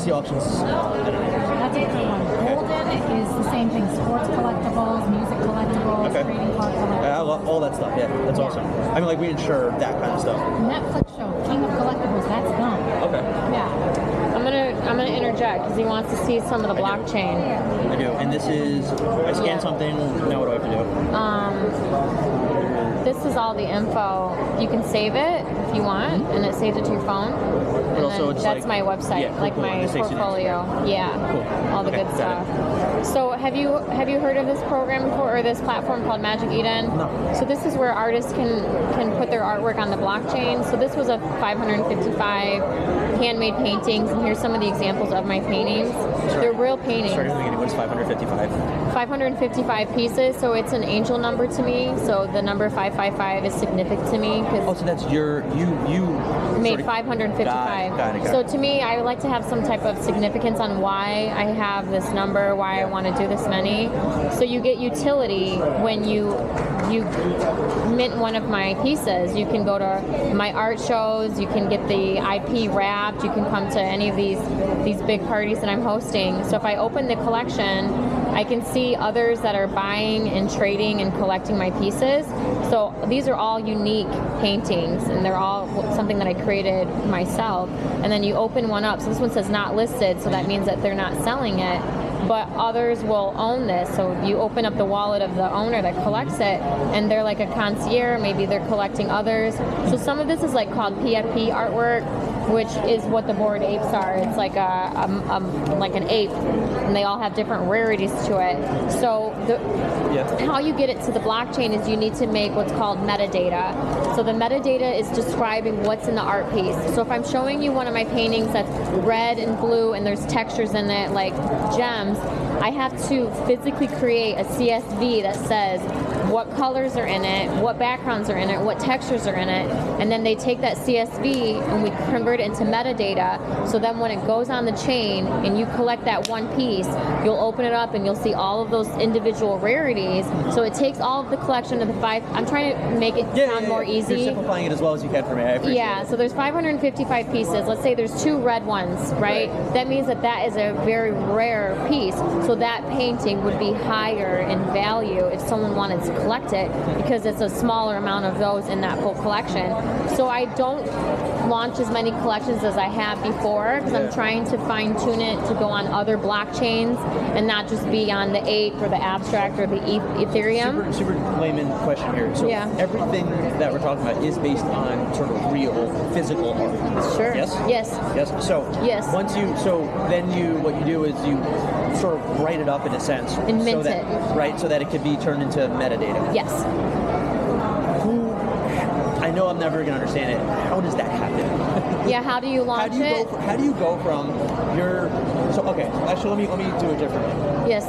the auctions? That's a different one. Golden is the same thing. Sports collectibles, music collectibles, trading card collectibles. I love all that stuff. Yeah, that's awesome. I mean, like we insure that kind of stuff. Netflix show, King of Collectibles. That's done. Okay. Yeah. I'm gonna interject because he wants to see some of the blockchain. I do. And this is I scan something. Now what do I have to do? This is all the info. You can save it if you want, and it saves it to your phone. But also it's that's my website, cool. My portfolio. Yeah, cool. All the good stuff. So have you heard of this program before, or this platform called Magic Eden? No. So this is where artists can put their artwork on the blockchain. So this was a 555 handmade paintings, and here's some of the examples of my paintings. They're real paintings. Sorry, what's 555? 555 pieces, so it's an angel number to me. So the number 555 is significant to me because so that's you made 555. Got it. So to me, I would like to have some type of significance on why I have this number, why I want to do this many. So you get utility when you mint one of my pieces. You can go to my art shows, you can get the IP wrapped, you can come to any of these big parties that I'm hosting. So if I open the collection, I can see others that are buying and trading and collecting my pieces. So these are all unique paintings, and they're all something that I created myself. And then you open one up. So this one says not listed, so that means that they're not selling it. But others will own this. So you open up the wallet of the owner that collects it, and they're like a concierge. Maybe they're collecting others. So some of this is like called PFP artwork, which is what the Bored Apes are. It's like like an ape, and they all have different rarities to it. So how you get it to the blockchain is you need to make what's called metadata. So the metadata is describing what's in the art piece. So if I'm showing you one of my paintings that's red and blue and there's textures in it like gems, I have to physically create a CSV that says what colors are in it, what backgrounds are in it, what textures are in it, and then they take that CSV and we convert it into metadata. So then when it goes on the chain and you collect that one piece, you'll open it up and you'll see all of those individual rarities. So it takes all of the collection of the five. I'm trying to make it sound more easy. You're simplifying it as well as you can for me. I appreciate it. So there's 555 pieces. Let's say there's 2 red ones, right? That means that is a very rare piece. So that painting would be higher in value if someone wanted to collect it, because it's a smaller amount of those in that full collection. So I don't launch as many collections as I have before, because I'm trying to fine tune it to go on other blockchains and not just be on the Ape or the Abstract or the Ethereum. Super layman question here. So everything that we're talking about is based on sort of real physical art. Sure. Yes. Yes. So what you do is you sort of write it up in a sense, and mint it, right? So that it could be turned into metadata. Yes. I know I'm never going to understand it. How does that happen? How do you launch it? How do you go from your... So, okay, actually, let me do it differently. Yes.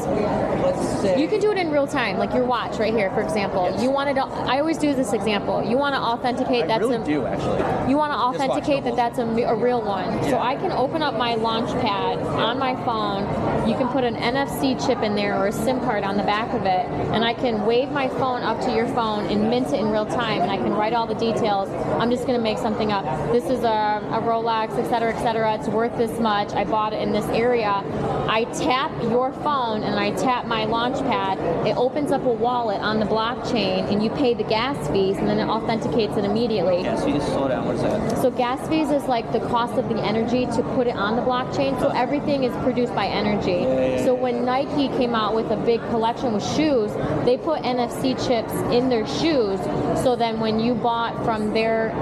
Let's say... You can do it in real time, like your watch right here, for example. Yes. You wanted to... I always do this example. You want to authenticate I really do, actually. You want to authenticate that's a real one. Yeah. So I can open up my launch pad on my phone. You can put an NFC chip in there or a SIM card on the back of it, and I can wave my phone up to your phone and mint it in real time, and I can write all the details. I'm just going to make something up. This is a Rolex, etc., etc. It's worth this much. I bought it in this area. I tap your phone and I tap my launch pad. It opens up a wallet on the blockchain, and you pay the gas fees, and then it authenticates it immediately. Gas fees, slow down. What is that? So gas fees is like the cost of the energy to put it on the blockchain. So everything is produced by energy. So when Nike came out with a big collection with shoes, they put NFC chips in their shoes. So then when you bought from their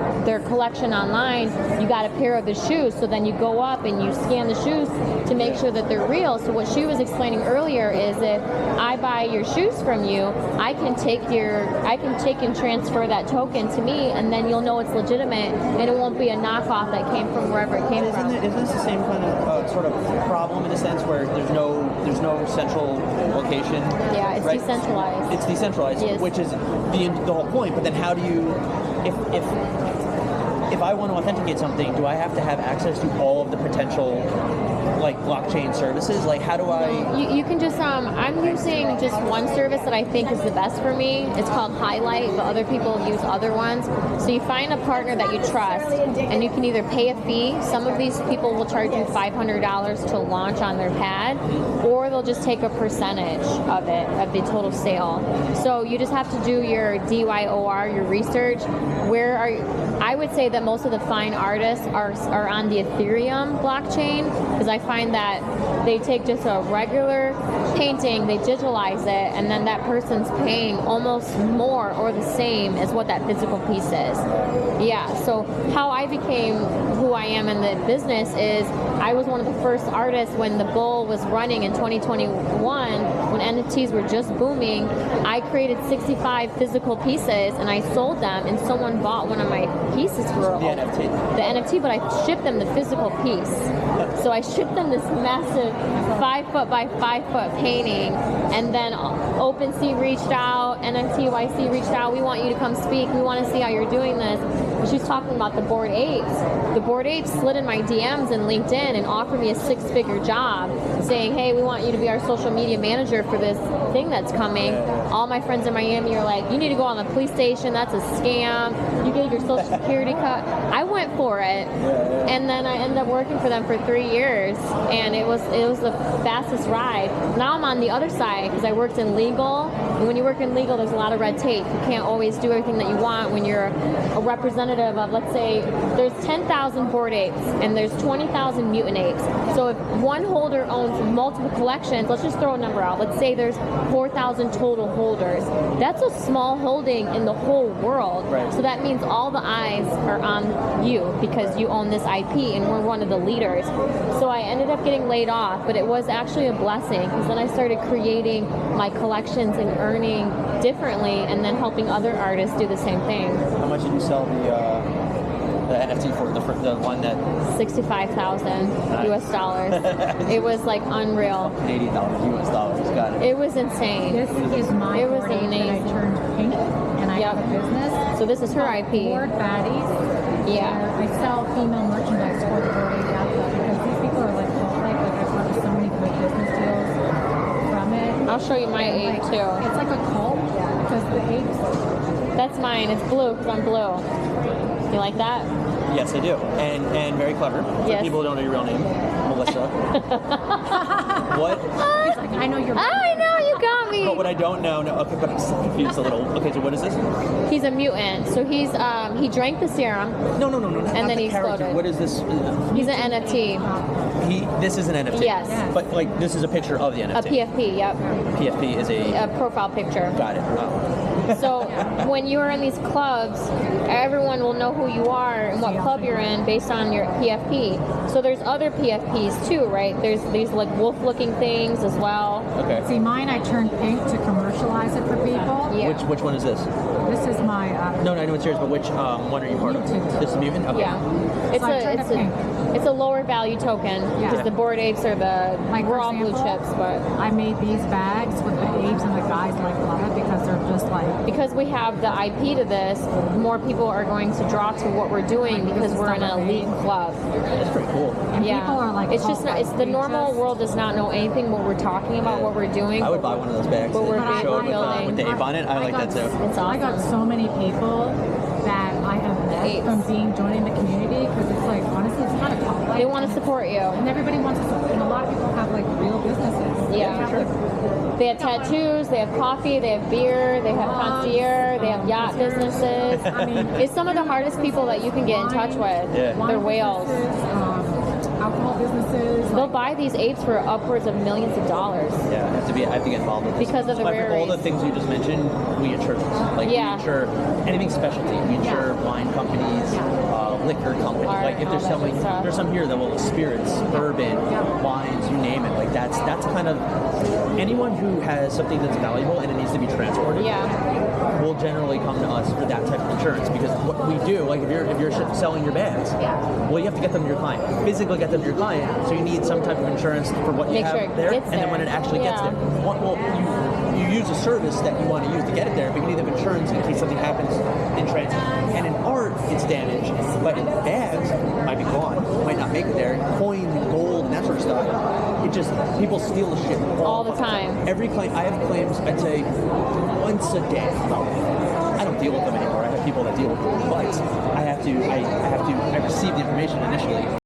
collection online, you got a pair of the shoes. So then you go up and you scan the shoes to make sure that they're real. So what she was explaining earlier is if I buy your shoes from you, I can take and transfer that token to me, and then you'll know it's legitimate, and it won't be a knockoff that came from wherever it came from. Isn't this the same kind of sort of problem in a sense where there's no central location? Yeah, it's decentralized. It's decentralized, yes. Which is the whole point. But then how do you, if I want to authenticate something, do I have to have access to all of the potential like like blockchain services? Like, how do I? You can just, I'm using just one service that I think is the best for me. It's called Highlight, but other people use other ones. So you find a partner that you trust, and you can either pay a fee. Some of these people will charge you $500 to launch on their pad, or they'll just take a percentage of it, of the total sale. So you just have to do your DYOR, your research. Where are you? I would say that most of the fine artists are on the Ethereum blockchain, because I find that they take just a regular painting, they digitalize it, and then that person's paying almost more or the same as what that physical piece is. Yeah, so how I became who I am in the business is I was one of the first artists when the bull was running in 2021, when NFTs were just booming. I created 65 physical pieces and I sold them, and someone bought one of my pieces for The NFT. the NFT, but I shipped them the physical piece. So I shipped them this massive 5 foot by 5 foot painting, and then OpenSea reached out, NFTYC reached out, we want you to come speak, we want to see how you're doing this. And she's talking about the Bored Apes. The Bored Apes slid in my DMs in LinkedIn and offered me a 6-figure job, saying, hey, we want you to be our social media manager for this thing that's coming. All my friends in Miami are like, you need to go on the police station, that's a scam, you gave your social security cut. I went for it, and then I ended up working for them for 3 years, and it was the fastest ride. Now I'm on the other side because I worked in legal, and when you work in legal, there's a lot of red tape. You can't always do everything that you want when you're a representative of, let's say, there's 10,000 Bored Apes, and there's 20,000 mutant apes. So if one holder owns multiple collections, let's just throw a number out. Let's say there's 4,000 total holders. That's a small holding in the whole world. Right. So that means all the eyes are on you because you own this IP, and we're one of the leaders. So I ended up getting laid off, but it was actually a blessing, because then I started creating my collections and earning differently, and then helping other artists do the same thing. How much did you sell the NFT for? The one that 65,000 Nice. US dollars. It was like unreal. Canadian dollars, US dollars. Got it. It was insane. This is my It was board ape that I amazing. turned pink, and I have a business. So this is her called IP. Bored Baddies. Yeah. where I sell female merchandise for the Bored Ape outlet, because these people are like cult-like. Like I've gotten so many good business deals from it. I'll show you my And, ape like, too. It's like a cult because the apes. That's mine. It's blue because I'm blue. You like that? Yes, I do. And very clever. For Yes. people who don't know your real name, Melissa. What? He's like, I know you're. I know, you got me. But what I don't know, no, okay, but I'm still confused a little. Okay, so what is this? He's a mutant. So he drank the serum. No, not then the he character. exploded. What is this? He's an NFT. This is an NFT. Yes. But like, this is a picture of the A NFT. PFP, yep. PFP is A profile picture. Got it. Oh. So when you're in these clubs, everyone will know who you are and what club you're in based on your PFP. So there's other PFPs too, right? There's these like wolf-looking things as well. Okay. See, mine I turned pink to commercialize it for people. Yeah. Which one is this? This is my. No, I know it's yours, but which one are you part of? Mutant. This is Mutant? Okay. Yeah, it's So I turned it pink. it's a lower value token because Yeah. the Bored Apes are the Like, we're for all blue example, chips, but I made these bags with the apes, and the guys like love it because they're just like. because we have the IP to this, more people are going to draw to what we're doing because we're in an elite club. That's pretty cool. And Yeah, people are like, it's just not, it's the normal world does not know anything what we're talking about, what we're doing. I would buy one of those bags But we're and show it building. with the ape on it. I like that too. It's I got awesome. so many people that I have met Apes. from joining the community, because it's like, honestly, it's kind of complex. They want to support you. And everybody wants to support, and a lot of people have like real businesses. Yeah, They have, sure. like, They have tattoos, they have coffee, they have beer, they have concierge, they have yacht businesses. I mean, It's some of the hardest people that you can get in touch with. Yeah. They're whales. businesses, alcohol businesses. They'll buy these apes for upwards of millions of dollars. Yeah, I have to get involved with this. Because of the Like, rare all the race. things you just mentioned, we insure those. Like Yeah. we insure anything specialty. We insure wine companies, liquor companies. Art, Like if there's all that something, good stuff. there's some here that will spirits, bourbon, wines, you name it. Like that's kind of anyone who has something that's valuable and it needs to be transported. Yeah. Will generally come to us for that type of insurance because what we do, like if you're selling your bags, well you have to get them to your client, physically get them to your client, so you need some type of insurance for what you Make have sure it there, gets and then when it there. actually gets Yeah. there, well you use a service that you want to use to get it there, but you need the insurance in case something happens in transit. And in art, it's damaged, but in bags, it might be gone, might not make it there. Coins, gold, and that sort of stuff, it just people steal the shit All the time. Every claim I have claims, I'd say once a day. I don't deal with them anymore. I have people that deal with them, but I receive the information initially.